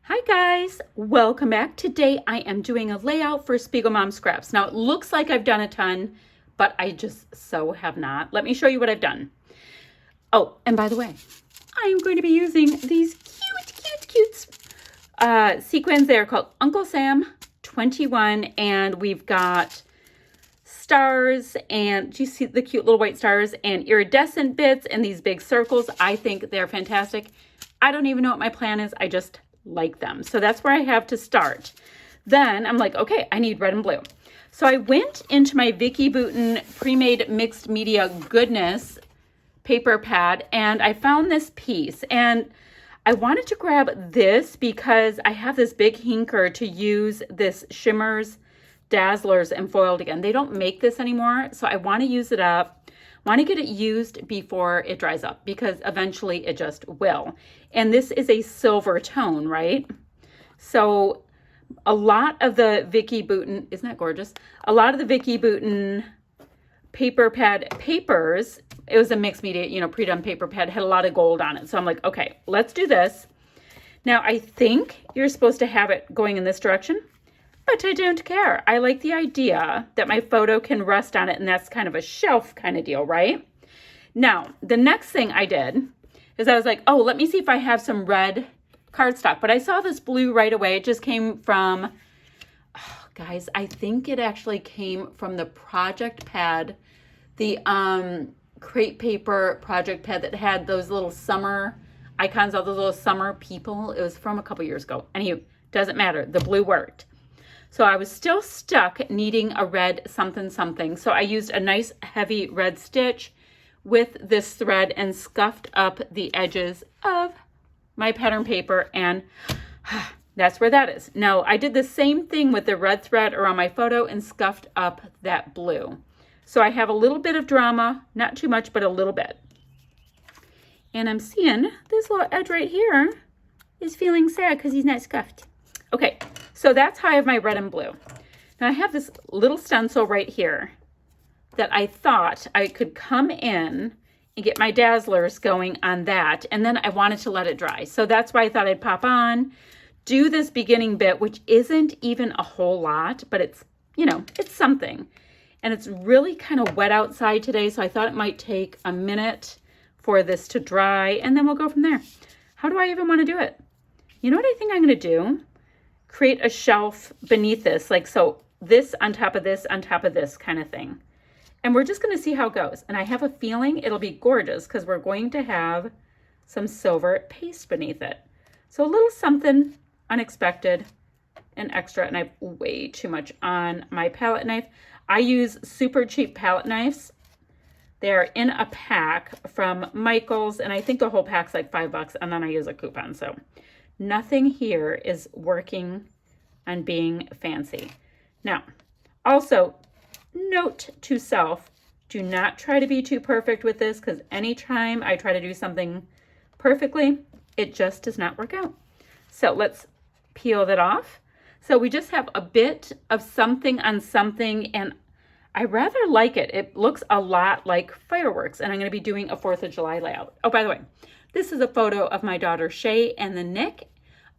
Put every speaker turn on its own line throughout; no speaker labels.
Hi guys, welcome back. Today I am doing a layout for SpiegelMom scraps. Now it looks like I've done a ton, but I just so have not. Let me show you what I've done. Oh, and by the way, I am going to be using these cute sequins. They are called Uncle Sam 21, and we've got stars, and do you see the cute little white stars and iridescent bits and these big circles? I think they're fantastic. I don't even know what my plan is. I just like them. So that's where I have to start. Then I'm like, okay, I need red and blue. So I went into my Vicki Boutin pre-made mixed media goodness paper pad, and I found this piece, and I wanted to grab this because I have this big hinker to use this shimmers, dazzlers, and foiled again. They don't make this anymore, so I want to use it up. Want to get it used before it dries up because eventually it just will. And this is a silver tone, right? So a lot of the Vicki Boutin, isn't that gorgeous? A lot of the Vicki Boutin paper pad papers, it was a mixed media, pre-done paper pad, had a lot of gold on it. So I'm like, okay, let's do this. Now I think you're supposed to have it going in this direction, but I don't care. I like the idea that my photo can rest on it, and that's kind of a shelf kind of deal, right? Now, the next thing I did is I was like, oh, let me see if I have some red cardstock. But I saw this blue right away. It just came from, oh, guys, I think it actually came from the project pad, the crepe paper project pad that had those little summer icons, all those little summer people. It was from a couple years ago. Anyway, doesn't matter. The blue worked. So I was still stuck needing a red something something. So I used a nice heavy red stitch with this thread and scuffed up the edges of my pattern paper, and that's where that is. Now I did the same thing with the red thread around my photo and scuffed up that blue. So I have a little bit of drama, not too much, but a little bit. And I'm seeing this little edge right here is feeling sad because he's not scuffed. Okay, so that's how I have my red and blue. Now I have this little stencil right here that I thought I could come in and get my dazzlers going on that, and then I wanted to let it dry. So that's why I thought I'd pop on, do this beginning bit, which isn't even a whole lot, but it's, it's something. And it's really kind of wet outside today, so I thought it might take a minute for this to dry, and then we'll go from there. How do I even want to do it? You know what I think I'm going to do? Create a shelf beneath this, like so, this on top of this on top of this kind of thing. And we're just going to see how it goes. And I have a feeling it'll be gorgeous because we're going to have some silver paste beneath it. So a little something unexpected and extra. And I have way too much on my palette knife. I use super cheap palette knives. They're in a pack from Michael's, and I think the whole pack's like $5, and then I use a coupon. So nothing here is working on being fancy. Now, also, note to self, do not try to be too perfect with this, because anytime I try to do something perfectly, it just does not work out. So let's peel that off. So we just have a bit of something on something, and I rather like it. It looks a lot like fireworks, and I'm going to be doing a 4th of July layout. Oh, by the way, this is a photo of my daughter Shay and the Nick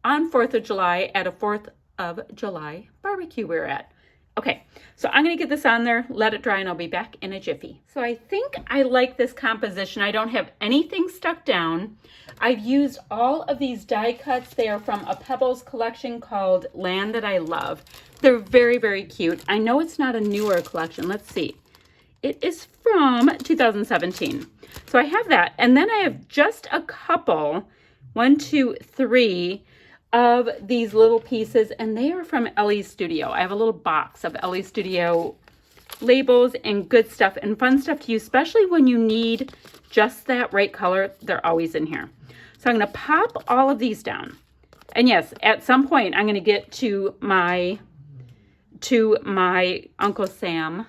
on 4th of July at a 4th of July barbecue we were at. Okay, so I'm going to get this on there, let it dry, and I'll be back in a jiffy. So I think I like this composition. I don't have anything stuck down. I've used all of these die cuts. They are from a Pebbles collection called Land That I Love. They're very, very cute. I know it's not a newer collection. Let's see. It is from 2017. So I have that. And then I have just a couple, 1, 2, 3, of these little pieces, and they are from Ellie's Studio. I have a little box of Ellie's Studio labels and good stuff and fun stuff to use, especially when you need just that right color. They're always in here. So I'm going to pop all of these down. And yes, at some point I'm going to get to my Uncle Sam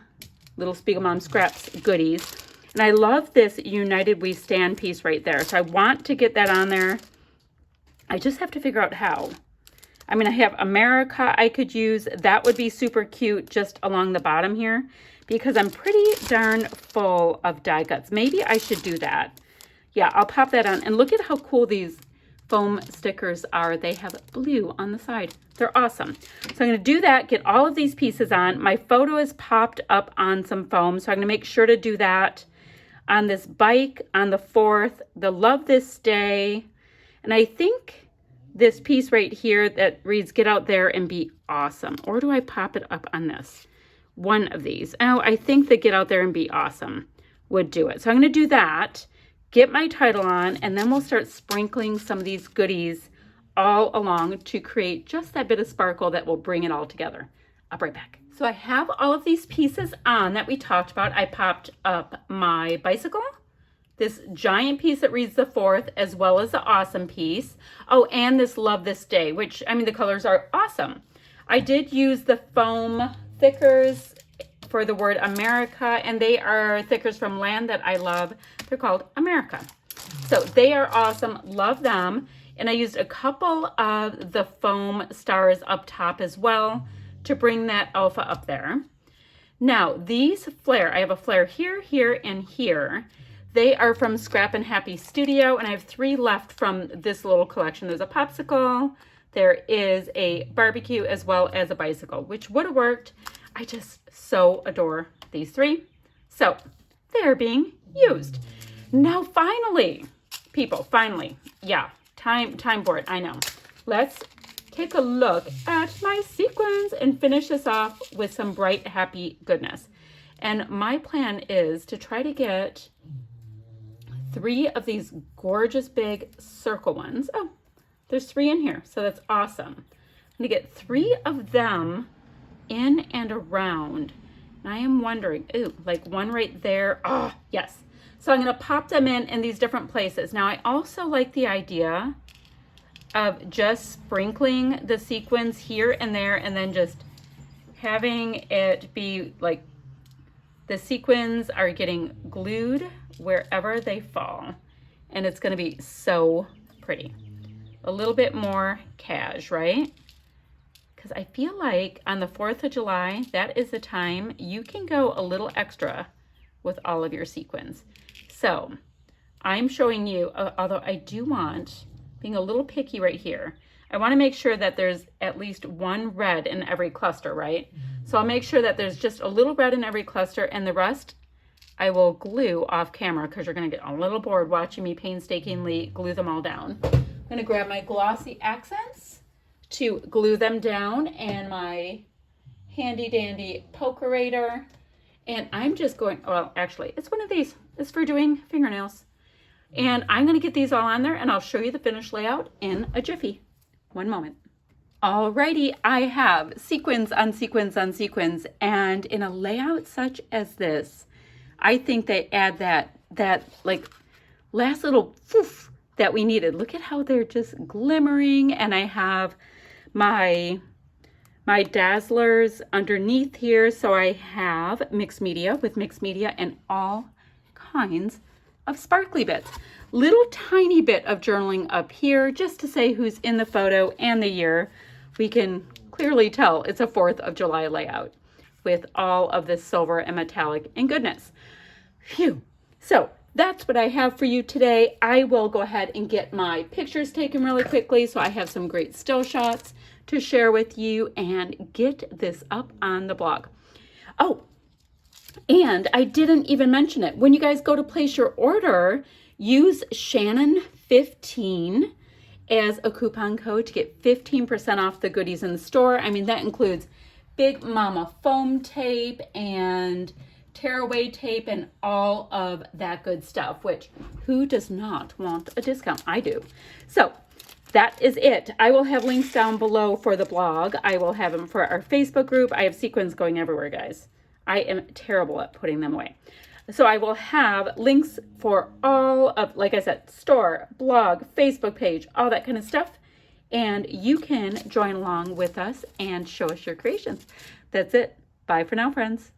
little SpiegelMom scraps goodies. And I love this United We Stand piece right there. So I want to get that on there. I just have to figure out how. I mean, I have America I could use. That would be super cute just along the bottom here because I'm pretty darn full of die cuts. Maybe I should do that. Yeah, I'll pop that on. And look at how cool these foam stickers are. They have blue on the side. They're awesome. So I'm going to do that, get all of these pieces on. My photo is popped up on some foam, so I'm going to make sure to do that on this bike on the 4th, the Love This Day. And I think this piece right here that reads Get Out There and Be Awesome. Or do I pop it up on this? One of these. Oh, I think the Get Out There and Be Awesome would do it. So I'm going to do that, get my title on, and then we'll start sprinkling some of these goodies all along to create just that bit of sparkle that will bring it all together. I'll be right back. So I have all of these pieces on that we talked about. I popped up my bicycle, this giant piece that reads the 4th, as well as the awesome piece. Oh, and this Love This Day, which, I mean, the colors are awesome. I did use the foam thickers for the word America, and they are thickers from Land that I love. They're called America. So they are awesome. Love them. And I used a couple of the foam stars up top as well to bring that alpha up there. Now, these flare, I have a flare here, here, and here. They are from Scrap and Happy Studio, and I have 3 left from this little collection. There's a popsicle, there is a barbecue, as well as a bicycle, which would have worked. I just so adore these 3. So they're being used. Now, finally, people, finally, yeah, time for it, I know. Let's take a look at my sequins and finish this off with some bright, happy goodness. And my plan is to try to get 3 of these gorgeous big circle ones. Oh, there's 3 in here, so that's awesome. I'm gonna get 3 of them in and around. And I am wondering, ooh, like one right there. Oh, yes. So I'm gonna pop them in these different places. Now I also like the idea of just sprinkling the sequins here and there, and then just having it be like the sequins are getting glued wherever they fall. And it's gonna be so pretty. A little bit more cash, right? Because I feel like on the 4th of July, that is the time you can go a little extra with all of your sequins. So I'm showing you, although I do want, being a little picky right here, I want to make sure that there's at least 1 red in every cluster, right? So I'll make sure that there's just a little red in every cluster, and the rest I will glue off camera because you're going to get a little bored watching me painstakingly glue them all down. I'm going to grab my glossy accents to glue them down and my handy dandy pokerator. And I'm just going, well, actually, it's one of these. It's for doing fingernails. And I'm going to get these all on there, and I'll show you the finished layout in a jiffy. One moment. Alrighty, I have sequins on sequins on sequins, and in a layout such as this, I think they add that like last little poof that we needed. Look at how they're just glimmering, and I have my dazzlers underneath here, so I have mixed media with mixed media and all kinds of sparkly bits. Little tiny bit of journaling up here just to say who's in the photo and the year. We can clearly tell it's a 4th of July layout with all of this silver and metallic and goodness. Phew. So that's what I have for you today. I will go ahead and get my pictures taken really quickly so I have some great still shots to share with you and get this up on the blog. Oh, and I didn't even mention it. When you guys go to place your order, use Shannon 15 as a coupon code to get 15% off the goodies in the store. I mean, that includes Big Mama foam tape and tearaway tape and all of that good stuff, which who does not want a discount? I do. So that is it. I will have links down below for the blog. I will have them for our Facebook group. I have sequins going everywhere, guys. I am terrible at putting them away. So I will have links for all of, like I said, store, blog, Facebook page, all that kind of stuff. And you can join along with us and show us your creations. That's it. Bye for now, friends.